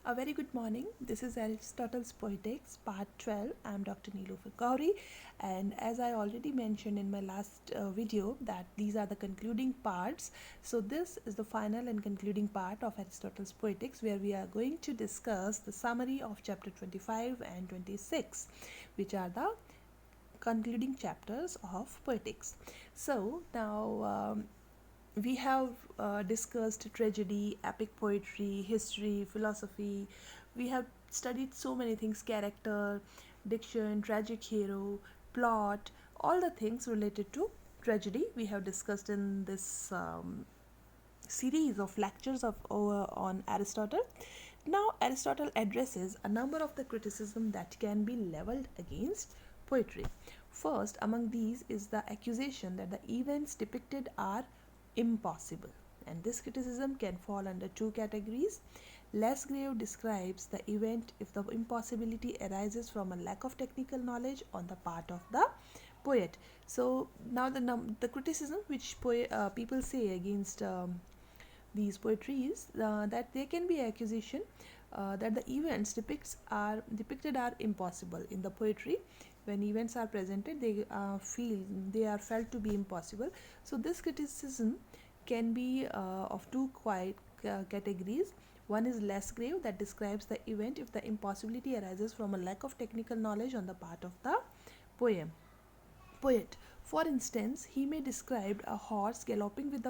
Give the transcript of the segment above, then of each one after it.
A very good morning. This is Aristotle's Poetics, part 12. I am Dr. Neelofar Kohri, and as I already mentioned in my last video, that these are the concluding parts. So, this is the final and concluding part of Aristotle's Poetics, where we are going to discuss the summary of chapter 25 and 26, which are the concluding chapters of Poetics. So, now we have discussed tragedy, epic poetry, history, philosophy. We have studied so many things: character, diction, tragic hero, plot, all the things related to tragedy we have discussed in this series of lectures on Aristotle. Now, Aristotle addresses a number of the criticism that can be leveled against poetry. First, among these is the accusation that the events depicted are impossible, and this criticism can fall under two categories. Less grave describes the event if the impossibility arises from a lack of technical knowledge on the part of the poet. So now the criticism which people say against these poetries, that there can be accusation that the events depicted are impossible in the poetry. When events are presented, they are felt to be impossible. So this criticism can be of two quite categories. One is less grave, that describes the event if the impossibility arises from a lack of technical knowledge on the part of the poet. For instance, he may describe a horse galloping with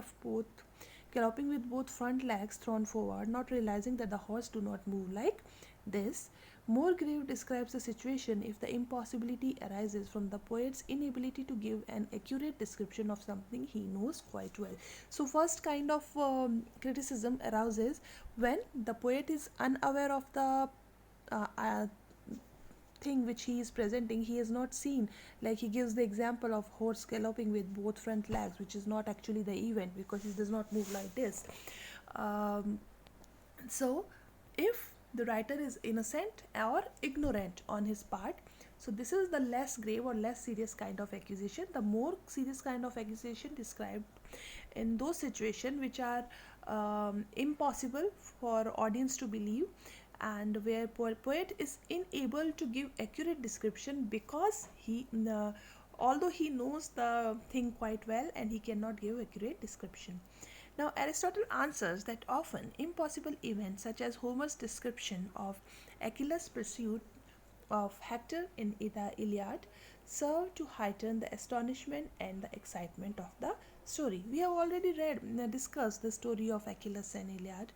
both front legs thrown forward, not realizing that the horse do not move like this. More grave describes the situation if the impossibility arises from the poet's inability to give an accurate description of something he knows quite well. So first kind of criticism arises when the poet is unaware of the thing which he is presenting. He has not seen, like he gives the example of horse galloping with both front legs, which is not actually the event because he does not move like this. So if the writer is innocent or ignorant on his part, so this is the less grave or less serious kind of accusation. The more serious kind of accusation described in those situations which are impossible for audience to believe, and where poet is unable to give accurate description because although he knows the thing quite well, and he cannot give accurate description. Now, Aristotle answers that often impossible events such as Homer's description of Achilles' pursuit of Hector in the Iliad serve to heighten the astonishment and the excitement of the story. We have already discussed the story of Achilles and Iliad.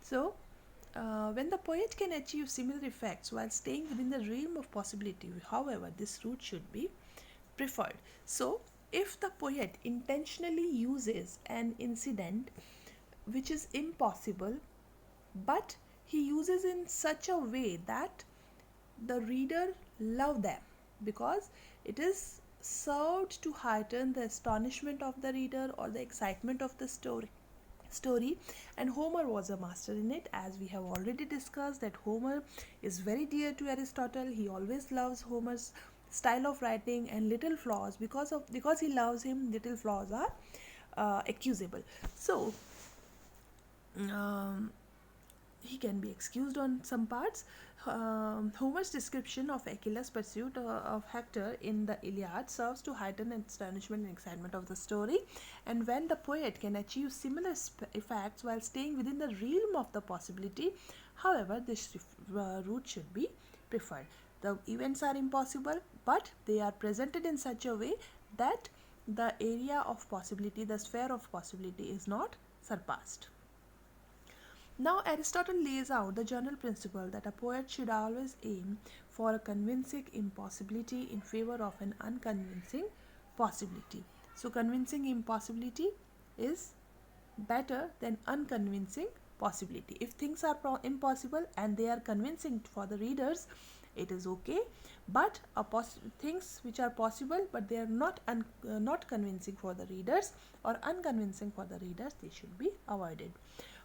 So, when the poet can achieve similar effects while staying within the realm of possibility, however, this route should be preferred. So, if the poet intentionally uses an incident which is impossible, but he uses in such a way that the reader love them, because it is served to heighten the astonishment of the reader or the excitement of the story, and Homer was a master in it. As we have already discussed, that Homer is very dear to Aristotle. He always loves Homer's style of writing, and little flaws, because he loves him, little flaws are accusable. So he can be excused on some parts. Homer's description of Achilles' pursuit of Hector in the Iliad serves to heighten the astonishment and excitement of the story, and when the poet can achieve similar effects while staying within the realm of the possibility, however, this route should be preferred. The events are impossible, but they are presented in such a way that the area of possibility, the sphere of possibility, is not surpassed. Now, Aristotle lays out the general principle that a poet should always aim for a convincing impossibility in favor of an unconvincing possibility. So, convincing impossibility is better than unconvincing possibility. If things are impossible and they are convincing for the readers, it is okay, but things which are possible but they are not convincing for the readers or unconvincing for the readers, they should be avoided.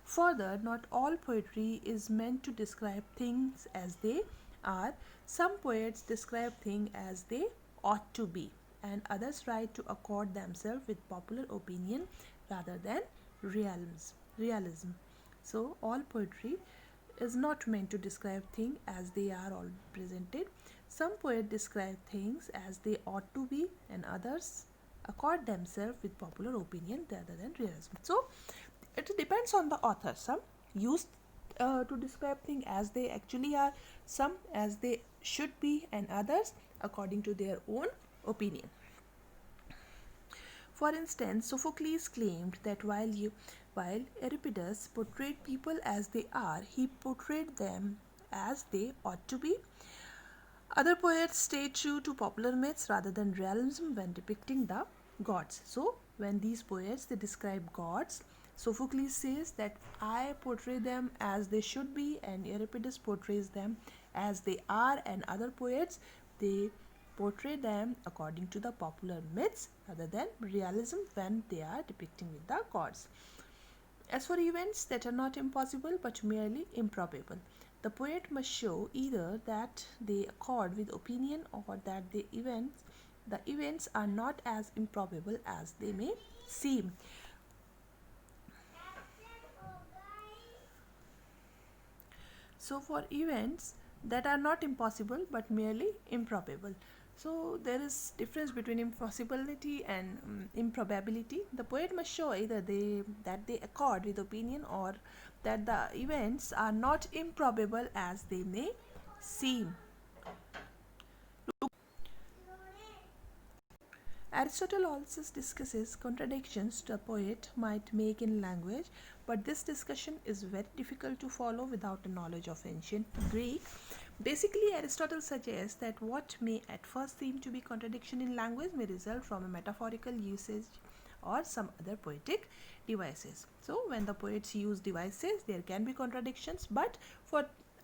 Further, not all poetry is meant to describe things as they are. Some poets describe things as they ought to be, and others try to accord themselves with popular opinion rather than realism. So all poetry is not meant to describe things as they are all presented. Some poets describe things as they ought to be, and others accord themselves with popular opinion rather than realism. So it depends on the author. Some use to describe things as they actually are, some as they should be, and others according to their own opinion. For instance, Sophocles claimed that while Euripides portrayed people as they are, he portrayed them as they ought to be. Other poets stay true to popular myths rather than realism when depicting the gods. So, when these poets they describe gods, Sophocles says that I portray them as they should be, and Euripides portrays them as they are, and other poets they portray them according to the popular myths rather than realism when they are depicting with the gods. As for events that are not impossible but merely improbable, the poet must show either that they accord with opinion or that the events are not as improbable as they may seem. So for events that are not impossible but merely improbable. So there is difference between impossibility and improbability. The poet must show either they accord with opinion or that the events are not improbable as they may seem. Aristotle also discusses contradictions the poet might make in language, but this discussion is very difficult to follow without a knowledge of ancient Greek. Basically, Aristotle suggests that what may at first seem to be contradiction in language may result from a metaphorical usage or some other poetic devices. So, when the poets use devices, there can be contradictions, but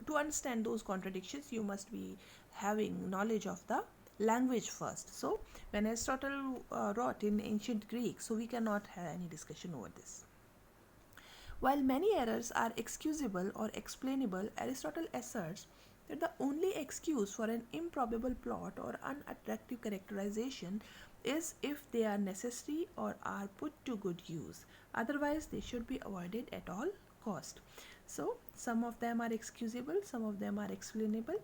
to understand those contradictions, you must be having knowledge of the language first. So when Aristotle wrote in ancient Greek, so we cannot have any discussion over this. While many errors are excusable or explainable, Aristotle asserts that the only excuse for an improbable plot or unattractive characterization is if they are necessary or are put to good use. Otherwise, they should be avoided at all cost. So some of them are excusable, some of them are explainable.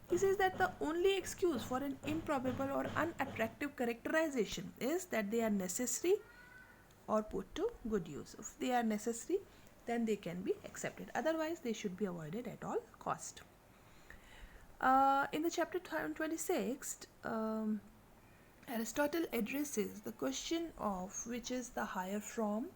He says that the only excuse for an improbable or unattractive characterization is that they are necessary or put to good use. If they are necessary, then they can be accepted. Otherwise, they should be avoided at all cost. In the chapter 26, Aristotle addresses the question of which is the higher form,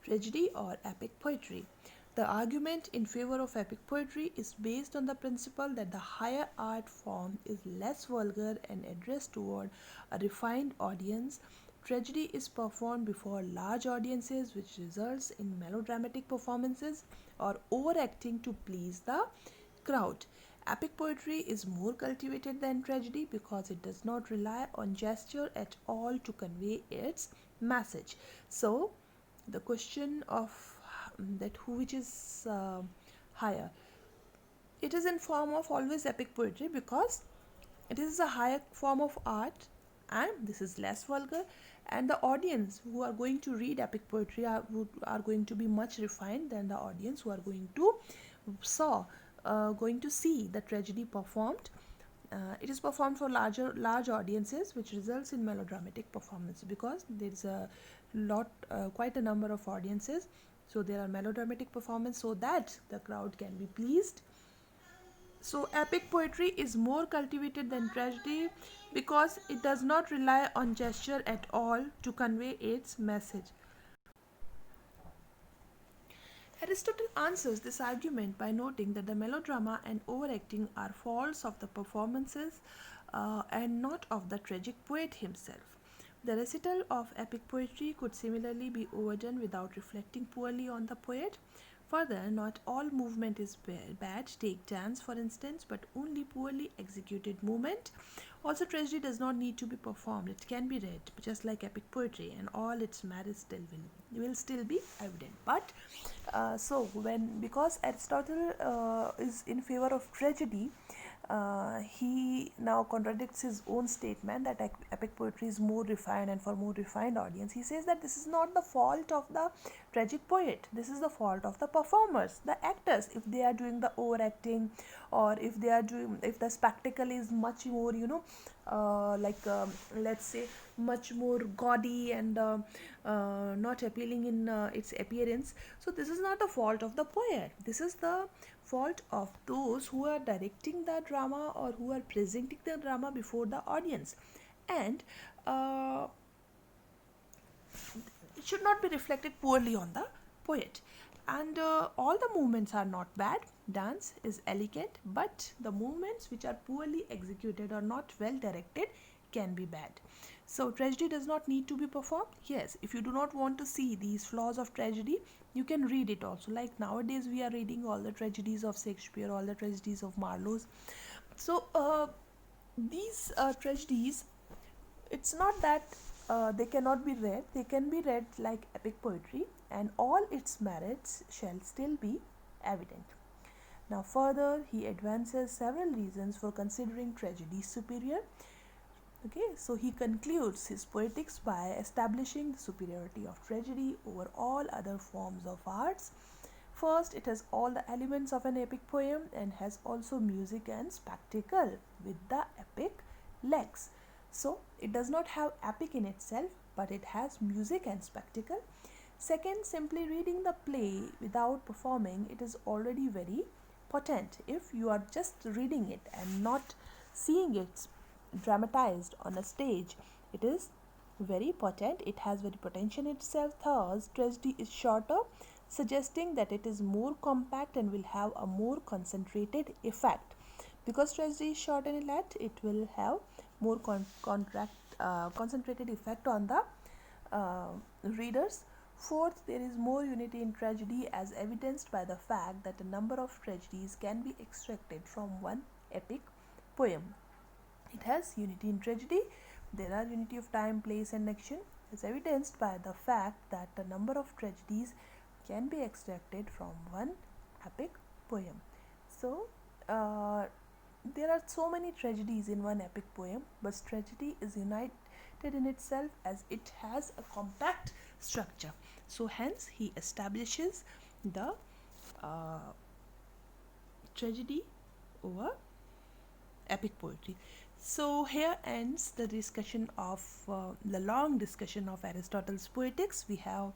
tragedy or epic poetry. The argument in favor of epic poetry is based on the principle that the higher art form is less vulgar and addressed toward a refined audience. Tragedy is performed before large audiences, which results in melodramatic performances or overacting to please the crowd. Epic poetry is more cultivated than tragedy because it does not rely on gesture at all to convey its message. So, the question of that which is higher, it is in form of always epic poetry because it is a higher form of art and this is less vulgar, and the audience who are going to read epic poetry are going to be much refined than the audience who are going to see the tragedy performed. It is performed for large audiences, which results in melodramatic performance because there is quite a number of audiences. So there are melodramatic performance so that the crowd can be pleased. So epic poetry is more cultivated than tragedy because it does not rely on gesture at all to convey its message. Aristotle answers this argument by noting that the melodrama and overacting are faults of the performances and not of the tragic poet himself. The recital of epic poetry could similarly be overdone without reflecting poorly on the poet. Further, not all movement is bad. Take dance, for instance, but only poorly executed movement. Also, tragedy does not need to be performed. It can be read, just like epic poetry, and all its merits will still be evident. But because Aristotle is in favor of tragedy, he now contradicts his own statement that epic poetry is more refined and for more refined audience. He says that this is not the fault of the tragic poet. This is the fault of the performers, the actors, if they are doing the overacting, or if they are doing, if the spectacle is much more, let's say much more gaudy and not appealing in its appearance. So this is not the fault of the poet, this is the fault of those who are directing the drama or who are presenting the drama before the audience. And it should not be reflected poorly on the poet. And all the movements are not bad. Dance is elegant, but the movements which are poorly executed or not well directed can be bad. So tragedy does not need to be performed. Yes, if you do not want to see these flaws of tragedy, you can read it also. Like nowadays we are reading all the tragedies of Shakespeare, all the tragedies of Marlowe's. So these tragedies, it's not that they cannot be read. They can be read like epic poetry, and all its merits shall still be evident. Now further, he advances several reasons for considering tragedy superior. Okay, so he concludes his Poetics by establishing the superiority of tragedy over all other forms of arts. First, it has all the elements of an epic poem and has also music and spectacle with the epic legs. So it does not have epic in itself, but it has music and spectacle. Second, simply reading the play without performing it is already very potent. If you are just reading it and not seeing it dramatized on a stage, it is very potent. It has very potential in itself. Thus, tragedy is shorter, suggesting that it is more compact and will have a more concentrated effect. Because tragedy is short and elate, it will have more concentrated effect on the readers. Fourth, there is more unity in tragedy as evidenced by the fact that a number of tragedies can be extracted from one epic poem. It has unity in tragedy. There are unity of time, place and action as evidenced by the fact that a number of tragedies can be extracted from one epic poem. So, there are so many tragedies in one epic poem, but tragedy is united in itself as it has a compact structure. So hence he establishes the tragedy over epic poetry. So here ends the discussion of the long discussion of Aristotle's Poetics. We have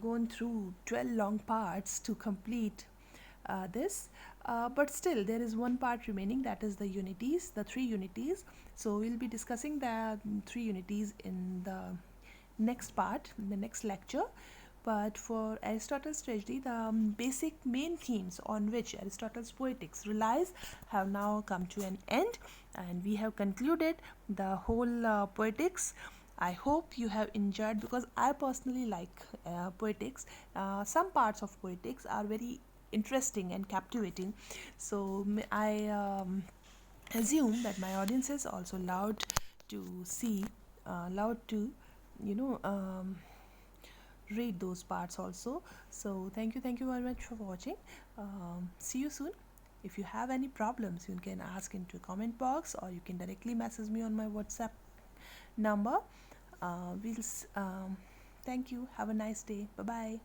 gone through 12 long parts to complete this, but still there is one part remaining, that is the unities, the three unities. So we'll be discussing the three unities in the next part, in the next lecture. But for Aristotle's tragedy, the basic main themes on which Aristotle's Poetics relies have now come to an end, and we have concluded the whole Poetics. I hope you have enjoyed, because I personally like Poetics. Some parts of Poetics are very interesting and captivating. So I assume that my audience is also allowed to see, allowed to, read those parts also. So thank you very much for watching. See you soon. If you have any problems, you can ask into a comment box, or you can directly message me on my WhatsApp number. Thank you. Have a nice day. Bye bye.